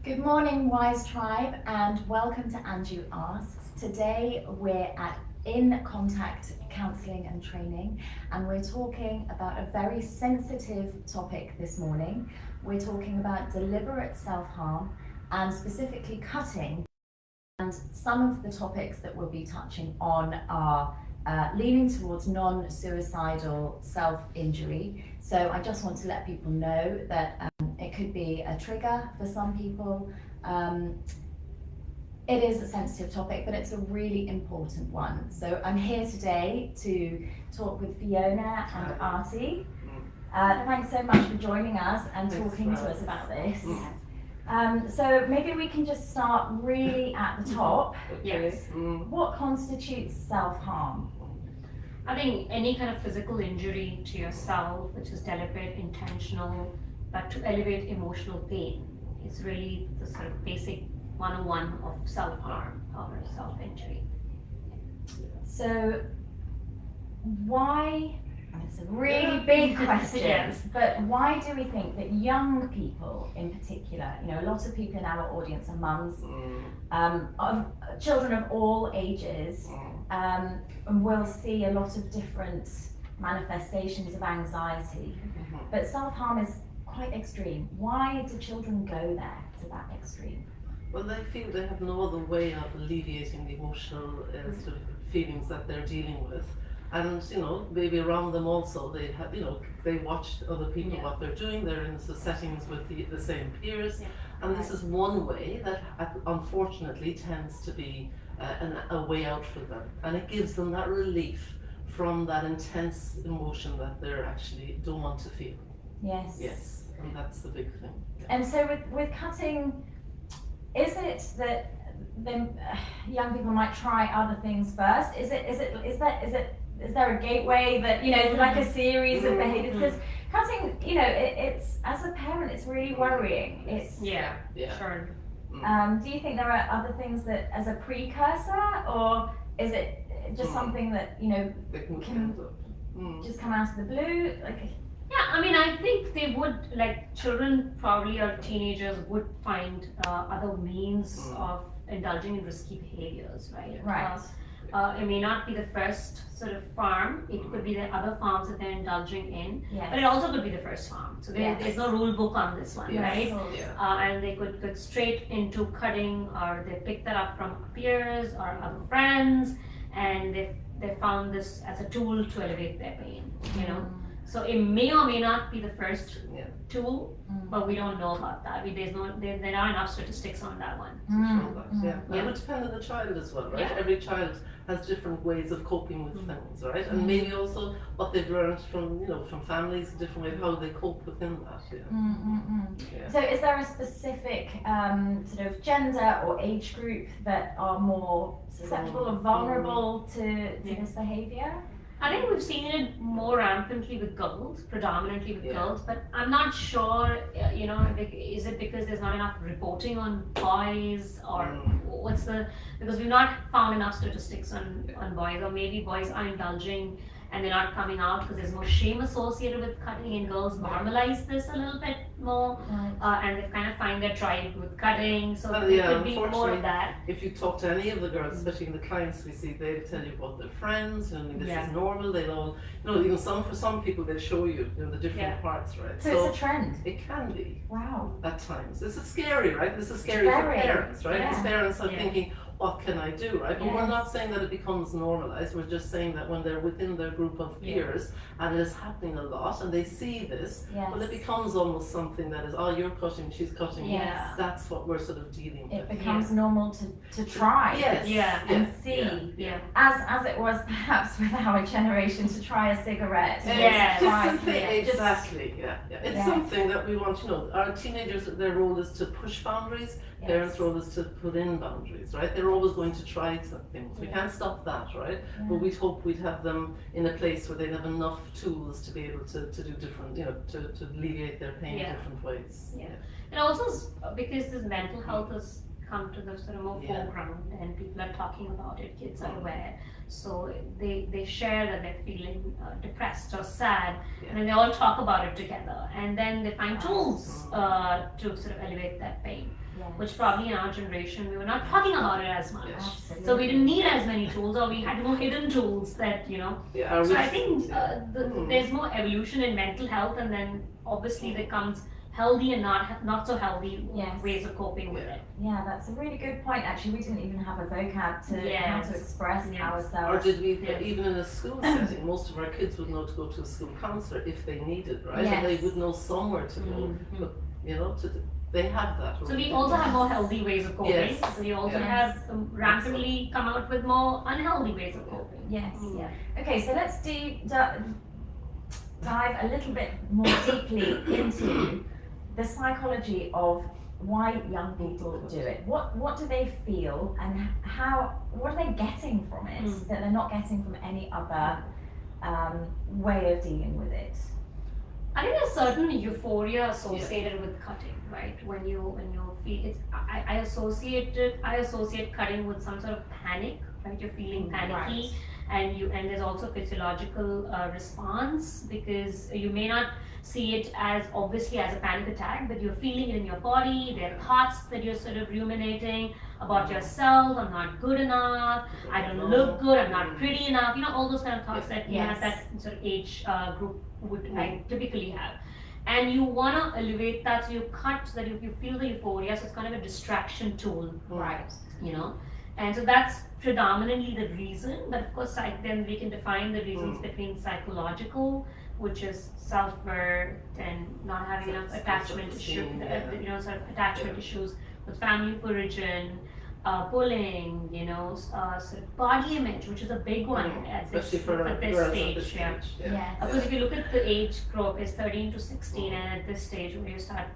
Good morning, Wise Tribe, and welcome to Anju Asks. Today we're at Incontact Counselling and Training, and we're talking about a very sensitive topic this morning. We're talking about deliberate self-harm and specifically cutting. And some of the topics that we'll be touching on are leaning towards non-suicidal self-injury. So I just want to let people know that it could be a trigger for some people. It is a sensitive topic, but it's a really important one. So I'm here today to talk with Fiona and Artie. Thanks so much for joining us and talking to us about this. So maybe we can just start really at the top. Yes. What constitutes self-harm? I think any kind of physical injury to yourself, which is deliberate, intentional, but to elevate emotional pain, is really the sort of basic 101 of self-harm or self-injury. So why, it's a really big question, Yes. but why do we think that young people in particular, a lot of people in our audience are mums, of children of all ages, will see a lot of different manifestations of anxiety, but self-harm is quite extreme. Why do children go there to that extreme? Well, they feel they have no other way of alleviating the emotional sort of feelings that they're dealing with. And maybe around them also they have, they watch other people, what they're doing. They're in the settings with the same peers, and this is one way that unfortunately tends to be a way out for them, and it gives them that relief from that intense emotion that they actually don't want to feel. Yes, and that's the big thing. And so with cutting, is it that young people might try other things first? Is there a gateway that is like a series of behaviors? Because cutting, it's as a parent, it's really worrying. It's Sure. Do you think there are other things that as a precursor, or is it just something that can just come out of the blue? Yeah, I mean, I think they would, children probably or teenagers would find other means of indulging in risky behaviors, right? Right. It may not be the first sort of farm, it could be the other farms that they're indulging in, Yes. but it also could be the first farm. So there's no rule book on this one, right? And they could go straight into cutting, or they pick that up from peers or other friends, and they found this as a tool to elevate their pain, So it may or may not be the first tool, but we don't know about that. There are enough statistics on that one. It would depend on the child as well, right? Every child has different ways of coping with things, right? And maybe also what they've learned from families, different way of how they cope within that. So is there a specific sort of gender or age group that are more susceptible or vulnerable to this behavior? I think we've seen it more rampantly with girls, predominantly with girls, but I'm not sure, is it because there's not enough reporting on boys, or because we've not found enough statistics on boys, or maybe boys are indulging and they're not coming out because there's more shame associated with cutting, and girls normalize this a little bit more, and they kind of find their tribe with cutting, so it could be more of that. If you talk to any of the girls, especially the clients we see, they tell you about their friends, this is normal. They'll all, even for some people, they'll show you, the different parts, right? So it's a trend. It can be. Wow. At times. This is scary, right? This is scary for parents, right? Because parents are thinking, what can I do, right? But we're not saying that it becomes normalized. We're just saying that when they're within their group of peers and it is happening a lot and they see this, well, it becomes almost something that is, you're cutting, she's cutting. That's what we're sort of dealing with. It becomes normal to try and see, as it was perhaps with our generation to try a cigarette. Exactly. It's something that we want, our teenagers, their role is to push boundaries. Parents' role is to put in boundaries, right? They're always going to try things. We can't stop that, right? But we'd hope we'd have them in a place where they'd have enough tools to be able to do different, to alleviate their pain in different ways. And also because this mental health is come to the sort of more Yeah. foreground, and people are talking about it, kids are aware. So they share that they're feeling depressed or sad, and then they all talk about it together, and then they find tools to sort of elevate that pain. Yes. Which probably in our generation we were not talking about it as much. Absolutely. So we didn't need as many tools, or we had more hidden tools that, you know. Yeah, So I think there's more evolution in mental health, and then obviously there comes healthy and not so healthy Yes. ways of coping with it. Yeah, that's a really good point. Actually, we didn't even have a vocab to how to Yes. express Yes. Or ourselves. did we, Yeah. even in a school setting, most of our kids would know to go to a school counsellor if they needed, right? And they Yes. would know somewhere to go, Mhm. but, you know, they have that. So we also have more healthy ways of coping. Yes. So we also Yes. have rampantly come out with more unhealthy ways of coping. Yes. Yeah. Okay, so let's dive a little bit more deeply into the psychology of why young people do it. What do they feel, and what are they getting from it that they're not getting from any other way of dealing with it? I think there's certain euphoria associated with cutting, right? When you feel it's, I associate cutting with some sort of panic, right? You're feeling panicky, and there's also physiological response, because you may not see it as obviously as a panic attack, but you're feeling it in your body. There are thoughts that you're sort of ruminating about yourself. I'm not good enough. I don't look good. I'm not pretty enough. You know, all those kind of thoughts that you know, at that sort of age group would I typically have. And you want to elevate that, so you cut so that you feel the euphoria. So it's kind of a distraction tool, Right. you know. And so that's predominantly the reason. But of course, then we can define the reasons between psychological, which is self-worth and not having enough attachment issues, you know, sort of attachment issues with family of origin, bullying, you know, sort of body image, which is a big one at this stage. Yes. Because if you look at the age group, it's 13 to 16, and at this stage where you start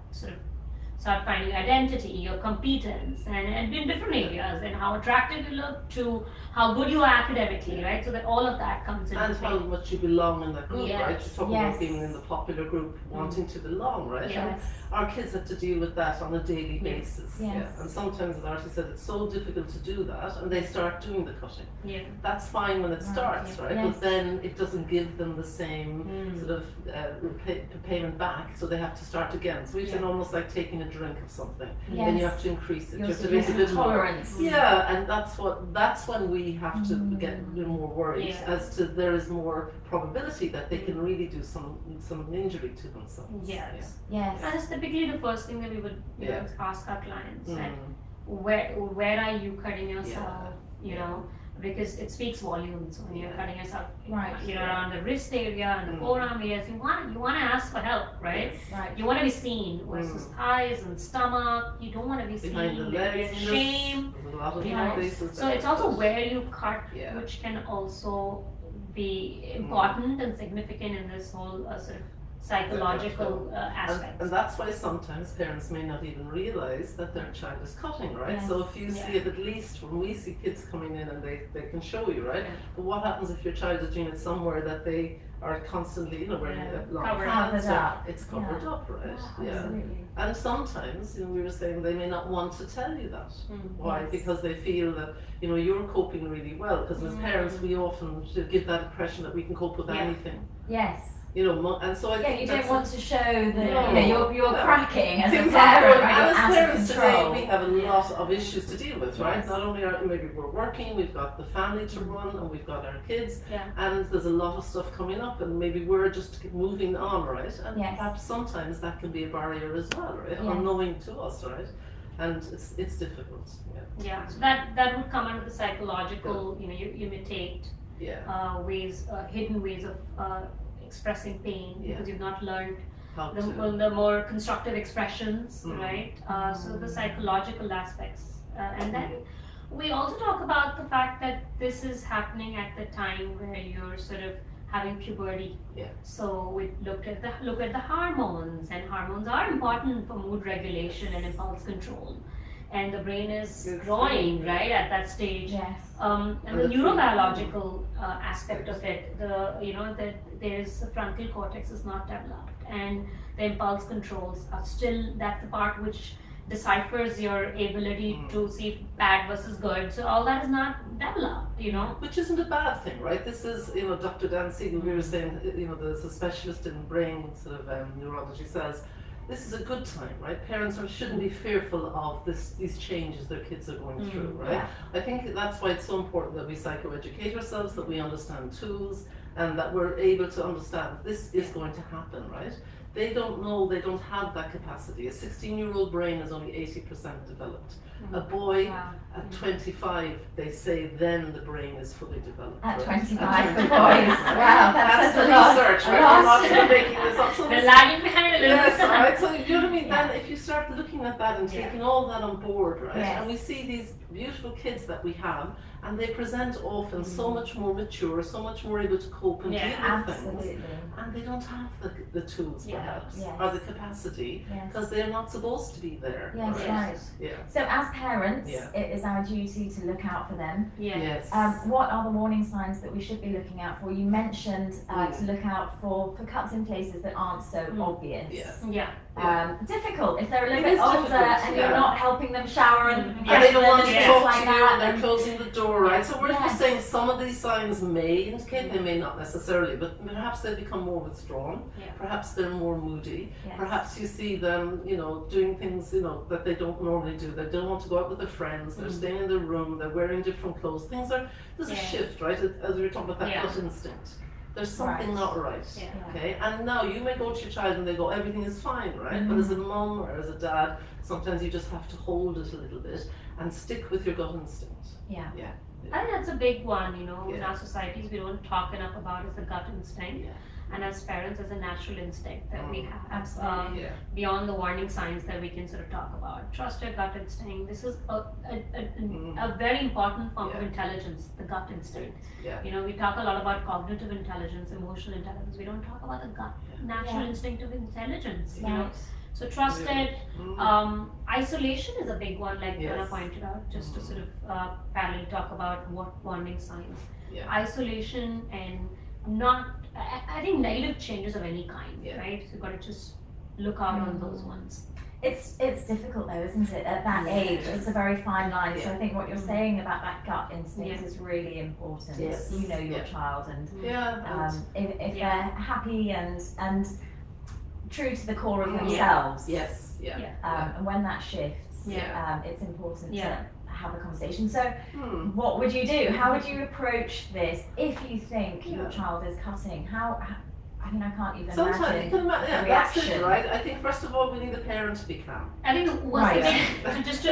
finding identity, your competence, and in different areas, and how attractive you look to how good you are academically, right? So that all of that comes into and play. how much you belong in that group, right? Yes. You're talking about being in the popular group, wanting to belong, right? Yes. Our kids have to deal with that on a daily basis. Yes. Yeah. And sometimes, as Archie said, it's so difficult to do that, and they start doing the cutting. Yeah. That's fine when it starts, right? Yes. But then it doesn't give them the same sort of payment back, so they have to start again. So we've seen almost like taking a drink of something, then you have to increase it. Your You have to make a bit more. tolerance. Yeah, and that's when we have to get more worried as to there is more probability that they can really do some injury to themselves. Yes. Yes. And it's typically the first thing that we would you know, ask our clients, Mm. like, where are you cutting yourself, you know, because it speaks volumes when you're cutting yourself, Right. you know, around the wrist area and the forearm areas. You want to ask for help, right? Right. You want to be seen versus thighs and stomach. You don't want to be Behind the seen. legs, There's shame. there's a lot of You know, places. So that it's are also cut. where you cut, Yeah. which can also be important and significant in this whole sort of psychological aspect. And that's why sometimes parents may not even realize that their child is cutting, right? So if you see it, at least when we see kids coming in and they can show you, right? But what happens if your child is doing it somewhere that they are constantly, you know, wearing a long Covered up. It's covered up, right? Absolutely. And sometimes, you know, we were saying they may not want to tell you that. Why? Yes. Because they feel that, you know, you're coping really well. Because as parents, we often should give that impression that we can cope with anything. Yes. You know, and so I think You that's don't want to show that No. you're cracking as a Exactly. parent, And you're as out of parents today, control. we have a lot of issues to deal with, right? Yes. Not only are maybe we're working, we've got the family to run, and we've got our kids, Yeah. and there's a lot of stuff coming up, and maybe we're just moving on, right? And Yes. perhaps sometimes that can be a barrier as well, right? Yes. Unknowing to us, right? And it's difficult. Yeah, so that would come under the psychological, you know, you imitate ways, hidden ways of expressing pain because you've not learned How to the more constructive expressions, right? So the psychological aspects, and then we also talk about the fact that this is happening at the time where you're sort of having puberty. Yeah. So we look at the hormones, and hormones are important for mood regulation and impulse control. And the brain is growing, right, at that stage. Yes. And the neurobiological aspect of it, that there's the frontal cortex is not developed, and the impulse controls are still, that's the part which deciphers your ability to see bad versus good. So all that is not developed, you know. Which isn't a bad thing, right? This is, you know, Dr. Dan Siegel, we were saying, you know, the specialist in brain sort of neurology says, this is a good time, right? Parents shouldn't be fearful of these changes their kids are going through, right? Yeah. I think that's why it's so important that we psychoeducate ourselves, that we understand tools, and that we're able to understand this is going to happen, right? They don't know, they don't have that capacity. A 16-year-old brain is only 80% developed. A boy Wow. at 25, they say then the brain is fully developed. At right? 25 for boys. At Wow, That's says the a lot. research, A right? lot. I'm not just making this up. So They're this- lagging behind a little Yes, bit. right. So you know what I mean. Yeah. Then if you start looking at that and Yeah. taking all that on board, right, Yes. and we see these beautiful kids that we have, and they present often so much more mature, so much more able to cope and Yeah, deal with things, Absolutely. and they don't have the tools Yeah. perhaps Yes. or the capacity Yes. because they're not supposed to be there. Yes, right? right. Yeah. So as parents, Yeah. it is our duty to look out for them. Yeah. Yes. What are the warning signs that we should be looking out for? You mentioned Mm. to look out for cuts in places that aren't so obvious. Yeah. Yeah. Difficult if they're a little It bit is older difficult, and yeah. you're not helping them shower and And dress And they don't them want and to things talk like to you, that. and they're closing the door, right? So we're Yes. just saying some of these signs may indicate, they may not necessarily, but perhaps they become more withdrawn. Yeah. Perhaps they're more moody. Yes. Perhaps you see them, you know, doing things, you know, that they don't normally do. They don't want to go out with their friends. They're staying in their room. They're wearing different clothes. There's a Yeah. shift, right? As we were talking about that Yeah. gut instinct. There's something Right. not right. Yeah. Okay, and now you may go to your child and they go, everything is fine, right? But as a mum or as a dad, sometimes you just have to hold it a little bit and stick with your gut instinct. Yeah. I think that's a big one, you know, in Yeah. our societies we don't talk enough about is the gut instinct. Yeah. And as parents, as a natural instinct that we have. Absolutely. Yeah. Beyond the warning signs that we can sort of talk about. Trust your gut instinct. This is a very important form of Yeah. intelligence, the gut instinct. Yeah. You know, we talk a lot about cognitive intelligence, emotional intelligence. We don't talk about the gut, natural Yeah. instinct of intelligence, you know. Right. So trust it. Mm. Isolation is a big one, like Fiona Yes. pointed out, just to sort of parallel talk about what warning signs. Yeah. Isolation and not, I think negative changes of any kind, Yeah. right? So you've got to just look out on those ones. It's difficult though, isn't it? At that age, it's a very fine line. So I think what you're saying about that gut instinct Yeah. is really important. Yes. You know your Yeah. child, and Yeah. if Yeah. they're happy and true to the core of Yeah. themselves, Yes. Yeah. Yeah. and when that shifts, Yeah. it's important Yeah. to have a conversation. So, Hmm. what would you do? How would you approach this if you think your Yeah. child is cutting? I mean, I can't even Sometimes you imagine. can imagine, yeah, the that's it, reaction. right? I think first of all we need the parent to be calm. I think what's Right. the thing, just to,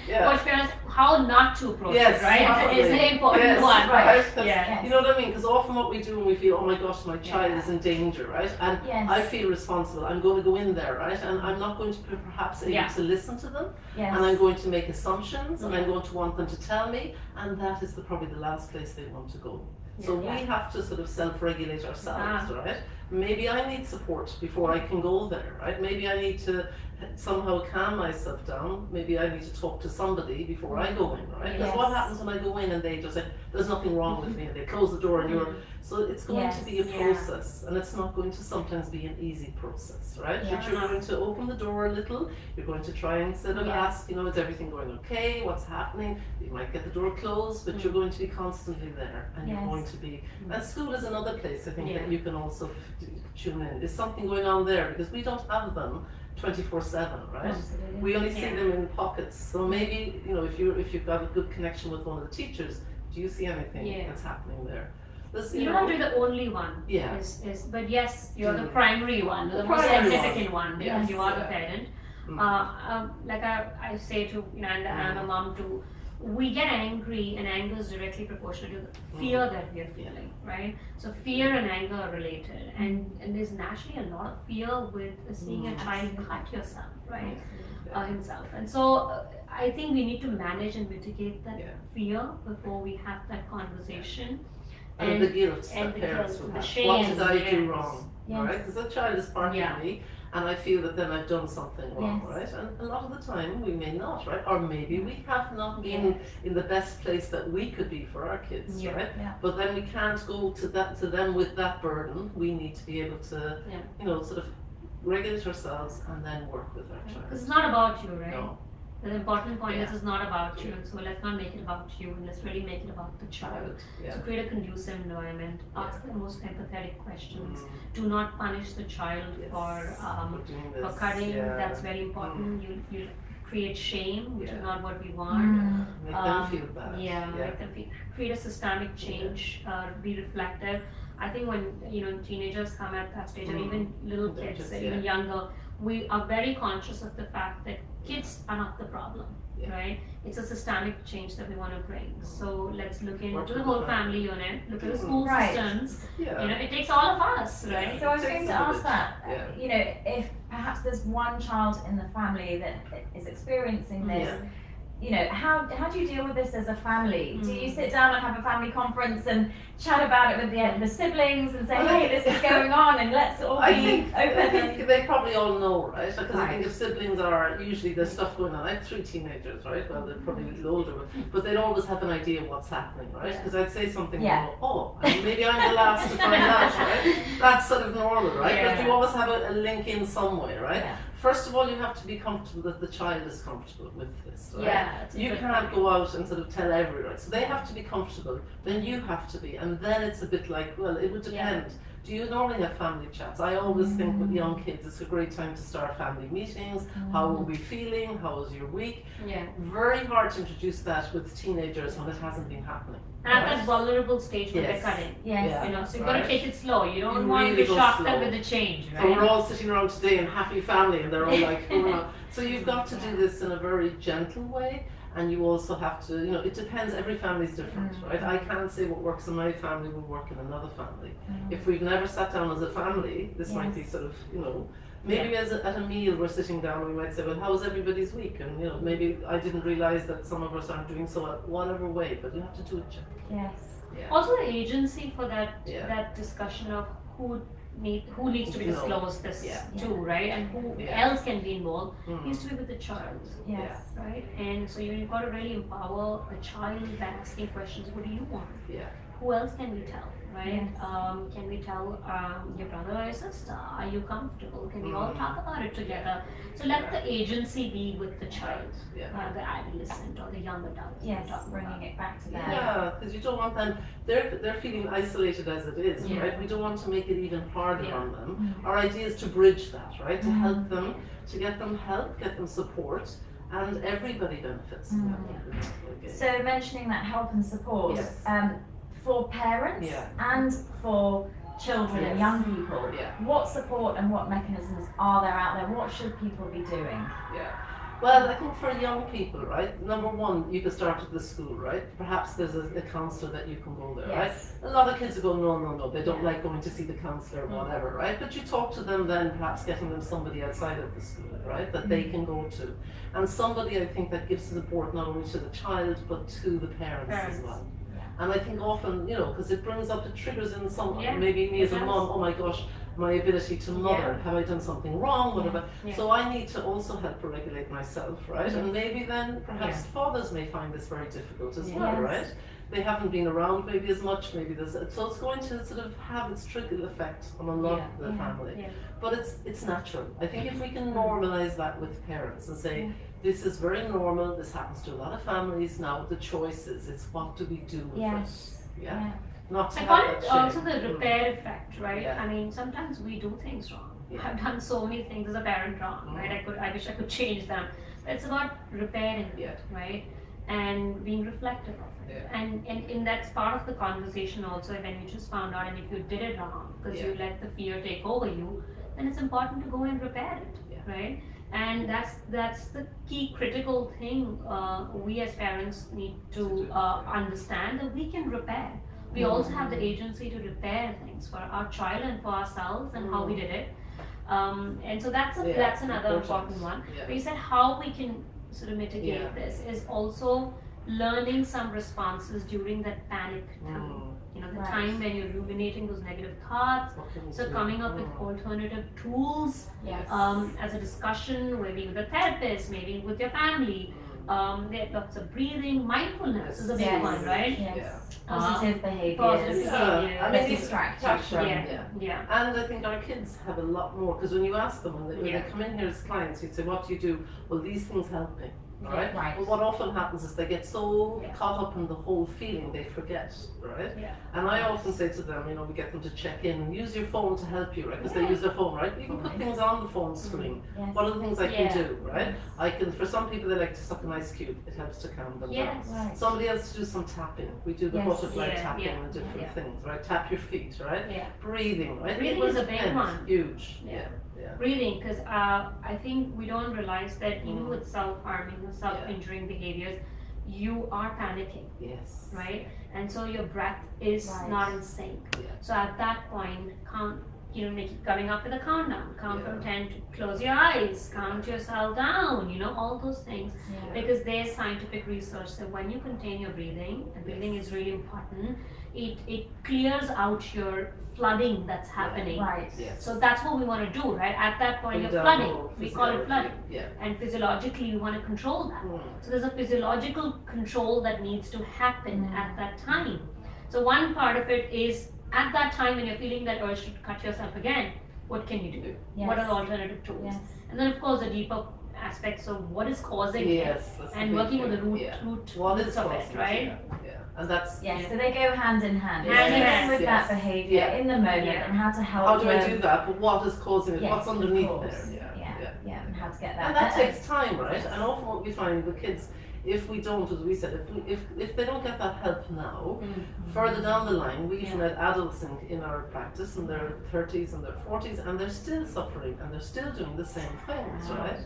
Yeah. what fairness, how not to approach Yes, it, right? possibly. Is the important Yes, one. right. That's- Yeah. You know what I mean? Because often what we do when we feel, oh my gosh, my child Yeah. is in danger, right? And Yes. I feel responsible. I'm going to go in there, right? And I'm not going to be perhaps able Yeah. to listen to them. Yes. And I'm going to make assumptions, and I'm Yeah. going to want them to tell me, and that is probably the last place they want to go. So Yeah. we have to sort of self-regulate ourselves, Ah. right? Maybe I need support before I can go there, right? Maybe I need to somehow calm myself down. Maybe I need to talk to somebody before I go in, right? Because what Yes. happens when I go in and they just say, there's nothing wrong with me, and they close the door and you're, so it's going to be a Yes. Yeah. process, and it's not going to sometimes be an easy process, right? Yeah. But you're going to open the door a little, you're going to try and sort of Yeah. ask, you know, is everything going okay? What's happening? You might get the door closed, but you're going to be constantly there, and Yes. you're going to be, and school is another place I think Yeah. that you can also tune in. Is something going on there? Because we don't have them 24/7, right? Absolutely. We only see Yeah. them in pockets. So maybe, you know, if you've got a good connection with one of the teachers, do you see anything Yeah. that's happening there? There's, You're not really the only one. Yeah. But yes, you're the Mm. primary one, the The most primary significant one, because Yes, you are the yeah. parent. Mm. Like I say to, you know, and I'm a mom too, we get angry, and anger is directly proportional to the fear that we are feeling, right? So fear and anger are related, and there's naturally a lot of fear with seeing a child cut yourself, right? Himself. And so I think we need to manage and mitigate that Yeah. fear before we have that conversation. And the guilt and that the parents guilt, will the have. shame, What did I do yes. wrong? Yes. Right? Because the child is part Yeah. of me, and I feel that then I've done something wrong, Yes. right? And a lot of the time we may not, right? Or maybe we have not been in the best place that we could be for our kids, Yeah. right? Yeah. But then we can't go to them with that burden. We need to be able to, Yeah. you know, sort of regulate ourselves and then work with our child. Because it's not about you, right? No. The important point is Yeah. it's not about you, so let's not make it about you, and let's really make it about the child. Yeah. So create a conducive environment, ask the most empathetic questions, Mm. do not punish the child Yes. for doing for this, cutting, yeah. that's very important. You create shame, which is Yeah. not what we want. Make them feel bad. Yeah, make them feel, create a systemic change, be reflective. I think when teenagers come at that stage, or even little They're kids, just, even younger, we are very conscious of the fact that kids are not the problem, Yeah. right? It's a systemic change that we want to bring. So let's look Work into with the the whole family. family unit, look at the school Right. systems. Yeah. It takes all of us, right? So I was Take going to some of ask it. that, Yeah. if perhaps there's one child in the family that is experiencing this, how do you deal with this as a family? Do you sit down and have a family conference and chat about it with the siblings and say, hey, this is going on, and let's all I be think open? they probably all know, right? Because I Right. think if siblings are usually there's stuff going on. I have 3 teenagers, right? Well, they're probably a little older, but they'd always have an idea of what's happening, right? Yeah. Because I'd say something, Yeah. and maybe I'm the last to find out, right? That's sort of normal, right? But Yeah. you always have a link in some way, right? Yeah. First of all, you have to be comfortable that the child is comfortable with this, right? Yeah, that's a You good can't point. go out and sort of tell everyone. So they have to be comfortable, then you have to be, and then it's a bit like, well, it would depend. Do you normally have family chats? I always think with young kids, it's a great time to start family meetings. How are we feeling? How was your week? Yeah. Very hard to introduce that with teenagers when it hasn't been happening. And at that vulnerable stage when Yes. they're cutting. Yes. Yeah. So you've got to Right. take it slow. You don't You want to really be go shocked slow. with the change, So we're right? all sitting around today in happy family, and they're all like, "Oh." So you've got to do this in a very gentle way, and you also have to, it depends. Every family's different, right? I can't say what works in my family will work in another family. If we've never sat down as a family, this might be sort of, maybe at a meal we're sitting down, we might say, well, how was everybody's week? And maybe I didn't realize that some of us aren't doing so whatever way, but you have to do it gently. Yes. Yeah. Also the agency for that Yeah. that discussion of who needs to be No. disclosed this Yeah. to, right? And who Yeah. else can be involved needs to be with the child. Yes. Right? And so you've got to really empower the child by asking questions, what do you want? Yeah. Who else can we tell, right? Yes. Can we tell your brother or your sister? Are you comfortable? Can we all talk about it together? So let the agency be with the child, Yeah. the adolescent or the young adult. Yes, bringing it back to them. Yeah, because you don't want them. They're feeling isolated as it is, Yeah. right? We don't want to make it even harder Yeah. on them. Our idea is to bridge that, right? To help them, to get them help, get them support, and everybody benefits. Okay. So mentioning that help and support, Yes. for parents Yeah. and for children and Yes. young people, Yeah. what support and what mechanisms are there out there? What should people be doing? Yeah. Well, I think for young people, right? Number one, you can start at the school, right? Perhaps there's a counsellor that you can go there, Yes. right? A lot of kids go, no, they don't like going to see the counsellor or whatever, right? But you talk to them then, perhaps getting them somebody outside of the school, right? That they can go to. And somebody, I think, that gives support not only to the child, but to the parents as well. And I think often, because it brings up, it triggers in someone, Yeah, maybe me as a it does. mom, oh my gosh, my ability to mother, have I done something wrong, whatever. Yeah. So I need to also help regulate myself, right? And maybe then perhaps fathers may find this very difficult as well, Yes. right? They haven't been around maybe as much, maybe there's, so it's going to sort of have its trickle effect on a lot of the family. Yeah. But it's natural. I think if we can normalize that with parents and say, this is very normal, this happens to a lot of families, now the choice is, it's what do we do with Yes. it? Yeah. Not to I have call that it also shame. the repair effect, right? Yeah. I mean, sometimes we do things wrong. Yeah. I've done so many things as a parent wrong, right? I wish I could change them. But it's about repairing it, right? And being reflective of it. Yeah. And that's part of the conversation also when you just found out and if you did it wrong because you let the fear take over you, then it's important to go and repair it, right? And that's the key critical thing we as parents need to understand, that we can repair. We also have the agency to repair things for our child and for ourselves and how we did it. And so that's another important one. But you said how we can sort of mitigate this is also learning some responses during that panic time. The time when you're ruminating those negative thoughts. So coming up with alternative tools Yes. as a discussion, maybe with a therapist, maybe with your family. There are lots of breathing, mindfulness is a big Yes. one, right? Yes. Positive behaviors. Positive behavior. I Let's mean, distract you catch from. them, Yeah. And I think our kids have a lot more, because when you ask them, when they Yeah. come in here as clients, you'd say, what do you do? Well, these things help me. Alright? Right. But what often happens is they get so Yeah. caught up in the whole feeling they forget, right? Yeah. And I often say to them, we get them to check in, use your phone to help you, right? Because they use their phone, right? You can put things on the phone screen. Yes. What are the things I Yeah. can do, right? For some people they like to suck an ice cube, it helps to calm them down. Yes. Right. Somebody else to do some tapping. We do the Yes. butterfly Yeah, tapping yeah, and different yeah. things, right? Tap your feet, right? Yeah. Breathing, right? Breathing It is a was big meant one. Huge. Yeah. Yeah. Yeah. Breathing, because I think we don't realize that even with self-harming or self-injuring behaviors, you are panicking, Yes. right? And so your breath is Right. not in sync. Yeah. So at that point, coming up with a countdown, count from Yeah. 10 to close your eyes, count yourself down, all those things. Yeah. Because there's scientific research that when you contain your breathing, and breathing is really important, it clears out your flooding that's happening. Right. Yes. So that's what we want to do, right? At that point, Bring you're down flooding. the whole We call it physiology. flooding. Yeah. And physiologically, we want to control that. So there's a physiological control that needs to happen at that time. So one part of it is at that time when you're feeling that urge to cut yourself again, what can you do? Yes. What are alternative tools? Yes. And then of course the deeper aspects of what is causing Yes. it That's the and big working with the thing. root, Yeah. root What roots is of causing it, right? Yeah. And that's Yes, so they go hand in hand. Hand in It's hand, with yes. that behaviour Yeah. in the moment Yeah. and how to help how do I them. do that? But what is causing it? Yes, What's of underneath course. there? Yeah, and how to get that. And that takes time, right? And often what we find with kids, if we don't, as we said, if they don't get that help now, further down the line, we even had adults in our practice in their 30s and their 40s, and they're still suffering and they're still doing the same things, right?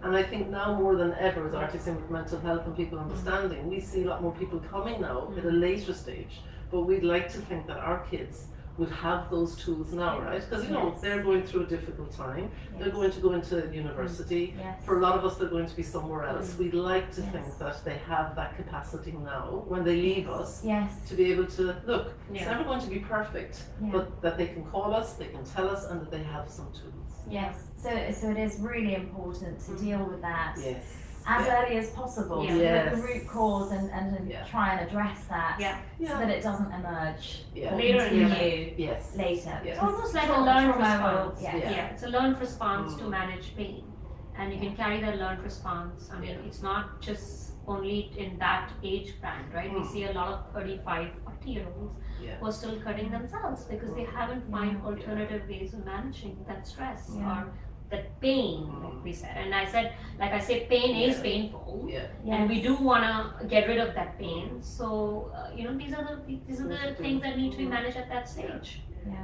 And I think now more than ever, as artists with mental health and people understanding, we see a lot more people coming now at a later stage. But we'd like to think that our kids would have those tools now, right? Because Yes. they're going through a difficult time. They're going to go into university. Yes. For a lot of us, they're going to be somewhere else. We'd like to Yes. think that they have that capacity now when they leave us Yes. to be able to look. It's Yeah. never going to be perfect, Yeah. but that they can call us, they can tell us, and that they have some tools. Yes. So it is really important to deal with that Yes. as Yeah. early as possible. Yeah. So that Yes. the root cause and Yeah. try and address that. Yeah. So that it doesn't emerge Yeah. or Later in your continue Yes. later. Yeah. It's almost like a Trauma- learned trauma will- response. yeah. Yeah. It's a learned response to Mm. manage pain. And you can carry that learned response. I mean, Yeah. it's not just only in that age band, right? We Mm. see a lot of 35, 40-year-olds Yeah. who are still cutting themselves because they haven't found alternative ways of managing that stress Yeah. or that pain, like we said. And like I say, pain is Yeah. painful. Yeah. And we do want to get rid of that pain. So these are the things that need to be managed at that stage. Yeah.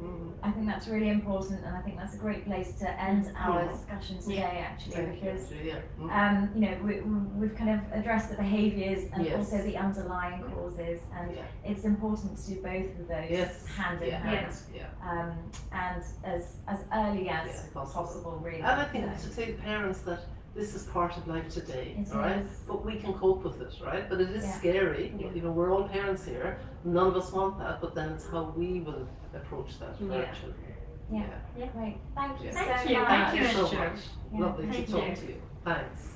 Mhm. I think that's really important, and I think that's a great place to end our Mhm. discussion today, actually, Thank you. because Yeah. Mhm. we've kind of addressed the behaviours and Yes. also the underlying causes, and Yeah. it's important to do both of those Yes. hand in Yeah. hand, Yeah. and as early as Yeah, possible, really. And I think So, to say to parents that this is part of life today, It all right? is. But we can cope with it, right? But it is Yeah. scary. Yeah. We're all parents here. None of us want that, but then it's how we will approach that for our Yeah. children. Yeah. Great. Thank you Yeah. so Thank you. much. Thank you, so Anju. much. Yeah. Lovely Thank to talk you. to you. Thanks.